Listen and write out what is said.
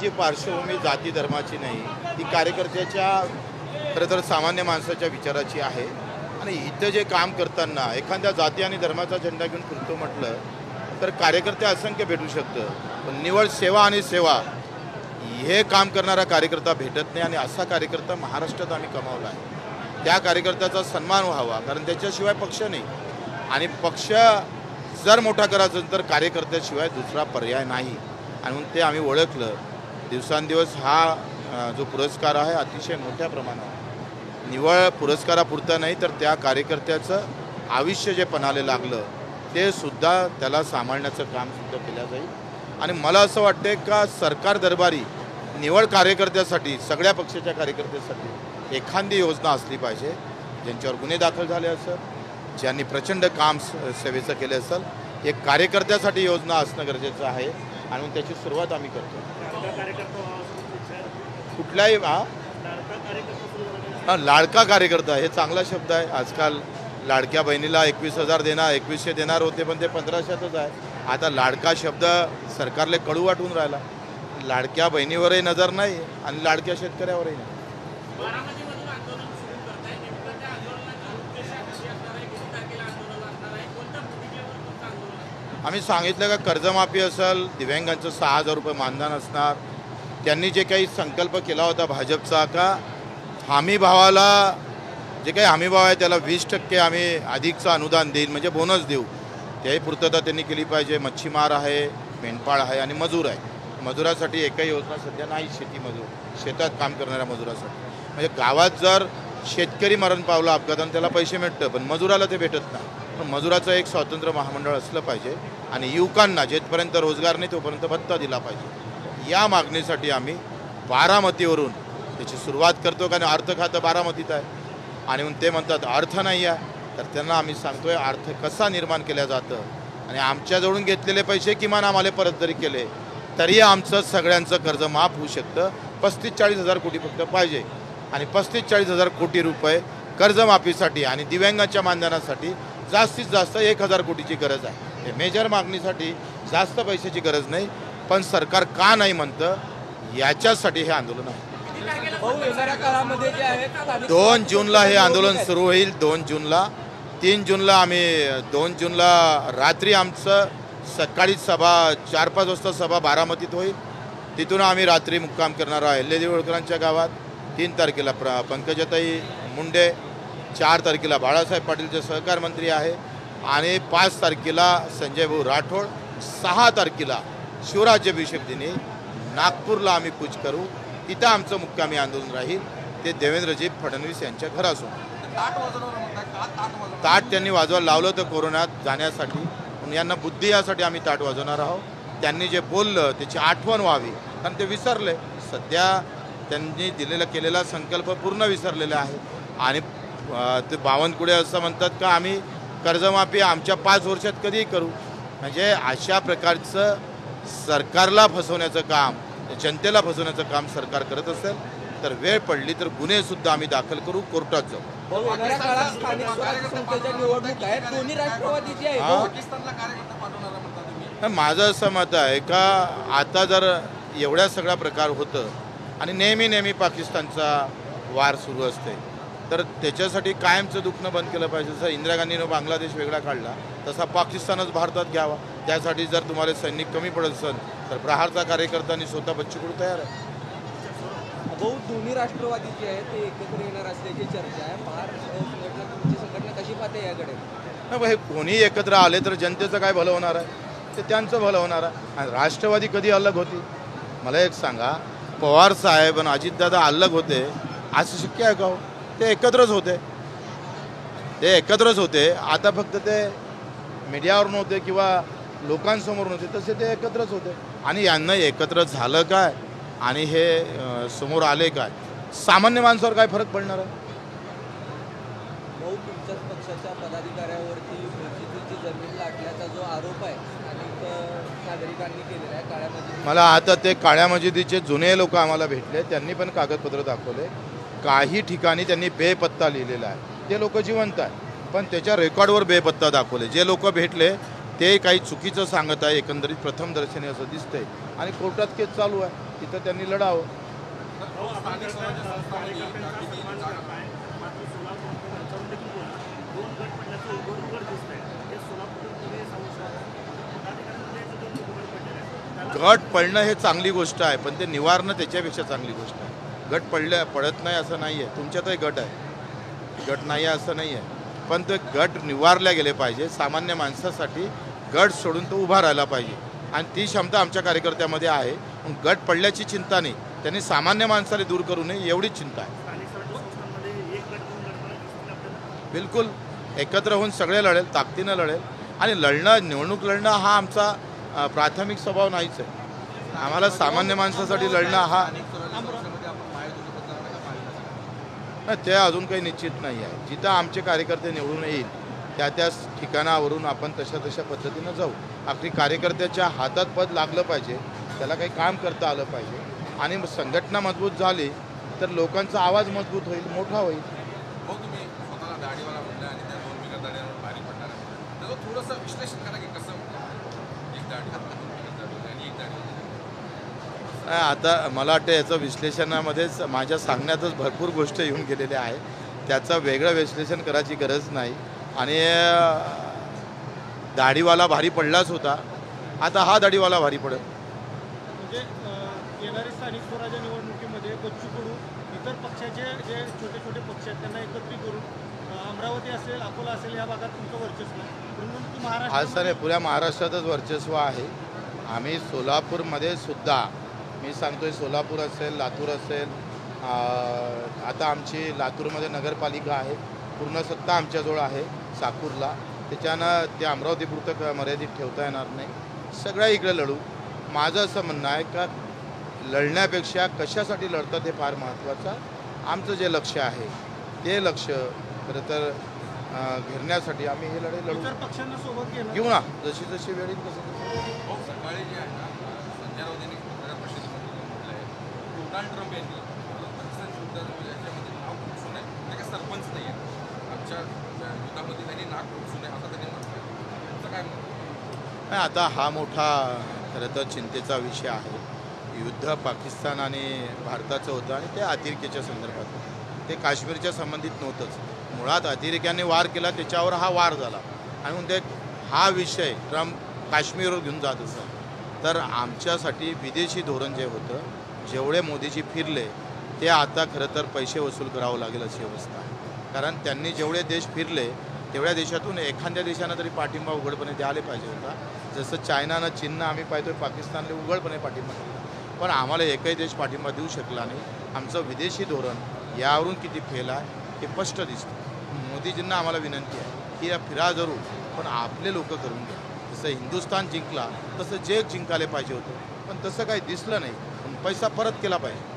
जी पार्श्वभूमी जाती धर्माची नाही, ती कार्यकर्त्याच्या खरं तर सामान्य माणसाच्या विचाराची आहे। आणि इथं जे काम करताना एखाद्या जाती आणि धर्माचा झेंडा घेऊन फिरतो म्हटलं तर कार्यकर्ते असंख्य भेटू शकतं, पण निवड सेवा आणि सेवा हे काम करणारा कार्यकर्ता भेटत नाही। आणि असा कार्यकर्ता महाराष्ट्रात आम्ही कमावला आहे। त्या कार्यकर्त्याचा सन्मान व्हावा, कारण त्याच्याशिवाय पक्ष नाही आणि पक्ष जर मोठा करायचा तर कार्यकर्त्याशिवाय दुसरा पर्याय नाही। आणि म्हणून ते आम्ही ओळखलं। दिवसांदिवस हा जो पुरस्कार आहे अतिशय मोठ्या प्रमाणात निवळ पुरस्कारापुरता नाही तर त्या कार्यकर्त्याचं आयुष्य जे पणाला लागलं ते सुद्धा त्याला सांभाळण्याचं काम सुद्धा केलं जाईल। आणि मला असं वाटते का सरकार दरबारी निवड कार्यकर्त्यासाठी, सगळ्या पक्षाच्या कार्यकर्त्यासाठी एखादी योजना असली पाहिजे। ज्यांच्यावर गुन्हे दाखल झाले असेल, ज्यांनी प्रचंड काम सेवेचं केलं असेल, एक कार्यकर्त्यासाठी योजना असणं गरजेचं आहे। आणि त्याची सुरुवात आम्ही करतो। कुठलाही लाडका कार्यकर्ता हे चांगला शब्द आहे। आजकाल लाडक्या बहिणीला 21,000 देणार, 2100 देणार होते, पण ते 1500च आहे। आता लाडका शब्द सरकारला कडू वाटून राहिला। लाडक्या बहिणीवरही नजर नाही आणि लाडक्या शेतकऱ्यावरही नाही। आम्ही सांगितलं का कर्जमाफी असेल, दिव्यांगांचं 6,000 रुपये मानधन असणार, त्यांनी जे काही संकल्प केला होता भाजपचा का हमी भावाला जे काही हमीभाव आहे त्याला 20% आम्ही अधिकचं अनुदान देईल, म्हणजे बोनस देऊ, त्याही पूर्तता त्यांनी केली पाहिजे। मच्छीमार आहे, मेंढपाळ आहे आणि मजूर आहे। मजुरासाठी एकही योजना सध्या नाही। शेती मजूर, शेतात काम करणाऱ्या मजुरासाठी, म्हणजे गावात जर शेतकरी मरण पावला अपघाताने त्याला पैसे मिळतं, पण मजुराला ते भेटत नाही। पण मजुराचं एक स्वतंत्र महामंडळ असलं पाहिजे आणि युवकांना जेथपर्यंत रोजगार नाही तोपर्यंत भत्ता दिला पाहिजे। या मागणीसाठी आम्ही बारामतीवरून त्याची सुरुवात करतो, कारण अर्थ खातं बारामतीत आहे। आणि म्हणून ते म्हणतात अर्थ नाही आहे, तर त्यांना आम्ही सांगतोय अर्थ कसा निर्माण केला जातं। आणि आमच्याजवळून घेतलेले पैसे किमान आम्हाला परत जरी केले तरी आमचं सगळ्यांचं कर्ज माफ होऊ शकतं। 35-40 हजार कोटी फक्त पाहिजे आणि 35-40 हजार कोटी रुपये कर्जमाफीसाठी आणि दिव्यांगाच्या मानधनासाठी जास्तीत जास्त 1,000 कोटीची गरज आहे। हे मेजर मागणीसाठी जास्त पैशाची गरज नाही, पण सरकार का नाही म्हणतं याच्यासाठी हे आंदोलन आहे। 2 जूनला हे आंदोलन सुरू होईल। 2 जूनला, 3 जूनला आम्ही 2 जूनला रात्री आमचं सकाळी सभा 4-5 वाजता सभा बारामतीत होईल। तिथून आम्ही रात्री मुक्काम करणार आहे अहिल्यादेवी होळकरांच्या गावात। 3 तारखेला पंकजाताई मुंडे, 4 तारखेला बाळासाहेब पाटील जे सहकार मंत्री आहे आणि 5 तारखेला संजय भाऊ राठोड, 6 तारखेला शिवराज्याभिषेक दिनी नागपूरला आम्ही कूच करू। तिथं आमचं मुक्कामी आंदोलन राहील, ते देवेंद्रजी फडणवीस यांच्या घरासमोर। ताट त्यांनी वाजवायला लावलं तर कोरोनात जाण्यासाठी, पण यांना बुद्धी यासाठी आम्ही ताट वाजवणार आहोत। त्यांनी जे बोललं त्याची आठवण व्हावी, कारण ते विसरले। सध्या त्यांनी केलेला संकल्प पूर्ण विसरलेला आहे। आणि ते बावनकुळे असं म्हणतात का आम्ही कर्जमाफी आमच्या 5 वर्षात कधीही करू, म्हणजे अशा प्रकारचं सरकारला फसवण्याचं काम, जनतेला फसवण्याचं काम सरकार करत असेल तर वेळ पडली तर गुन्हेसुद्धा आम्ही दाखल करू, कोर्टात जाऊ। माझं असं मत आहे का आता जर एवढ्या सगळा प्रकार होतं आणि नेहमी पाकिस्तानचा वार सुरू असते तर त्याच्यासाठी कायमचं दुखणं बंद केलं पाहिजे। जसं इंदिरा गांधीनं बांगलादेश वेगळा काढला तसा पाकिस्तानच भारतात घ्यावा। त्यासाठी जर तुम्हाला सैनिक कमी पडत असेल तर प्रहारचा कार्यकर्त्यांनी स्वतः बच्चू कडू तयार आहे। दोन्ही राष्ट्रवादी जे आहेत ते एकत्र येणार असल्याची चर्चा आहे। तुमची संघटना कशी पाहते याकडे? नाही, कोणी एकत्र आले तर जनतेचं काय भलं होणार आहे, ते त्यांचं भलं होणार आहे। आणि राष्ट्रवादी कधी अलग होती? मला एक सांगा, पवार साहेब आणि अजितदादा अलग होते असं शक्य आहे का हो? ते एकत्रच होते। आता फक्त ते मीडियावर नव्हते किंवा लोकांसमोर नव्हते, तसे ते एकत्रच होते। आणि यांना एकत्र झालं काय आणि हे समोर आले काय, सामान्य माणसावर काय फरक पडणार आहे? तुमच्याच पक्षाच्या पदाधिकाऱ्यावरती मस्जिदीची जमीन लाटल्याचा जो आरोप आहे अनेक नागरिकांनी केलेला आहे काळ्या मस्जिद। मला आता ते काळ्या मस्जिदीचे जुने लोक आम्हाला भेटले, त्यांनी पण कागदपत्र दाखवले। काही ठिकाणी त्यांनी बेपत्ता लिहिलेला आहे, ते लोक जिवंत आहे, पण त्याच्या रेकॉर्डवर बेपत्ता दाखवले। जे लोक भेटले ते काही चुकीचं सांगत आहे एकंदरीत प्रथम दर्शनी असं दिसतंय आणि कोर्टात केस चालू आहे। तिथं त्यांनी लढावं. गट पडणं हे चांगली गोष्ट आहे, पण ते निवारणं त्याच्यापेक्षा चांगली गोष्ट आहे. गट पडत नाही असं नाही आहे, तुमच्यातही गट आहे, गट नाही आहे असं नाही आहे, पण ते गट निवारले गेले पाहिजे. सामान्य माणसासाठी गट सोडून तो उभा राहिला पाहिजे आणि ती क्षमता आमच्या कार्यकर्त्यामध्ये आहे. गट पडल्याची चिंता नाही, त्यांनी सामान्य माणसाला दूर करू नये एवढीच चिंता आहे. बिलकुल एकत्र होऊन सगळे लढेल, ताकदीनं लढेल आणि निवडणूक लढणं हा आमचा प्राथमिक स्वभाव नाहीच आहे. आम्हाला सामान्य माणसासाठी लढणं हा नाही, ते अजून काही निश्चित नाही आहे. जिथं आमचे कार्यकर्ते निवडून येईल त्या ठिकाणावरून आपण तशा पद्धतीनं जाऊ. आपली कार्यकर्त्याच्या हातात पद लागलं पाहिजे, त्याला काही काम करता आलं पाहिजे आणि संघटना मजबूत झाली तर लोकांचा आवाज मजबूत होईल, मोठा होईल. तुम्ही स्वतःला दाढीवाला म्हणलं आणि त्या 2 बिगर दाढीवर भारी पडणार आहे, त्याचं थोडंसं विश्लेषण करा की कसं एक दाढी 2 बिगर दाढी आणि एक दाढी. आता मला वाटतं याचं विश्लेषणामध्येच माझ्या सांगण्यातच भरपूर गोष्ट येऊन गेलेल्या आहे. त्याचं वेगळं विश्लेषण करायची गरज नाही. आणि दाढीवाला भारी पडलाच होता, आता हा दाढीवाला भारी पडेल. म्हणजे येणारी स्थानिक स्वराज्य निवडणुकीमध्ये बच्चू कडू इतर पक्षाचे जे छोटे छोटे पक्ष आहेत त्यांना एकत्रित करून अमरावती असेल, अकोला असेल या भागात तुमचं वर्चस्व आहे. परंतु महाराष्ट्र आज तर पुऱ्या महाराष्ट्रातच वर्चस्व आहे. आम्ही सोलापूरमध्ये सुद्धा, मी सांगतोय, सोलापूर असेल, लातूर असेल, आता आमची लातूरमध्ये नगरपालिका आहे, पूर्ण सत्ता आमच्याजवळ आहे साकूरला. त्याच्यानं ते अमरावतीपुरतं मर्यादित ठेवता येणार नाही, सगळ्या इकडे लढू. माझं असं म्हणणं आहे का लढण्यापेक्षा कशासाठी लढतात हे फार महत्त्वाचं. आमचं जे लक्ष आहे ते लक्ष खरं तर घेण्यासाठी आम्ही हे लढे लढू. इतर पक्षांना सोबत घेऊ ना, जशी वेळ येईल तसं. सकाळी जे आहे ना, संजय राऊत यांनी प्रसिद्धीमध्ये म्हटलं आहे, डोनाल्ड ट्रम्प यांनी पाकिस्तान युद्धामध्ये याच्यामध्ये नाव खुपसून आहे, ते काही सरपंच नाही आहे, आमच्या युद्धामध्ये त्यांनी नाक खुपसून आहे असं त्यांनी म्हटलं आहे. तुमचं काय म्हणणं? नाही, आता हा मोठा खरं तर चिंतेचा विषय आहे. युद्ध पाकिस्तान आणि भारताचं होतं आणि ते अतिरेक्याच्या संदर्भात होतं. ते काश्मीरच्या संबंधित नव्हतंच. मुळात अतिरेक्याने वार केला, त्याच्यावर हा वार झाला आणि म्हणजे हा विषय ट्रम्प काश्मीरवर घेऊन जात असत. तर आमच्यासाठी विदेशी धोरण जे होतं, जेवढे मोदीजी फिरले ते आता खरं तर पैसे वसूल करावं लागेल अशी अवस्था आहे. कारण त्यांनी जेवढे देश फिरले तेवढ्या देशातून एखाद्या देशानं तरी पाठिंबा उघडपणे द्यायला पाहिजे होता. जसं चायनानं, चीननं आम्ही पाहतोय पाकिस्तानला उघडपणे पाठिंबा दिला, पण आम्हाला एकही देश पाठिंबा देऊ शकला नाही. आमचं विदेशी धोरण यावरून किती फेल आहे हे स्पष्ट दिसतं. मोदीजींना आम्हाला विनंती आहे की या फिरा जरूर, पण आपले लोक करून घ्या. जसं हिंदुस्थान जिंकला तसं जग जिंकायला पाहिजे होतं, पण तसं काही दिसलं नाही. पण पैसा परत केला पाहिजे.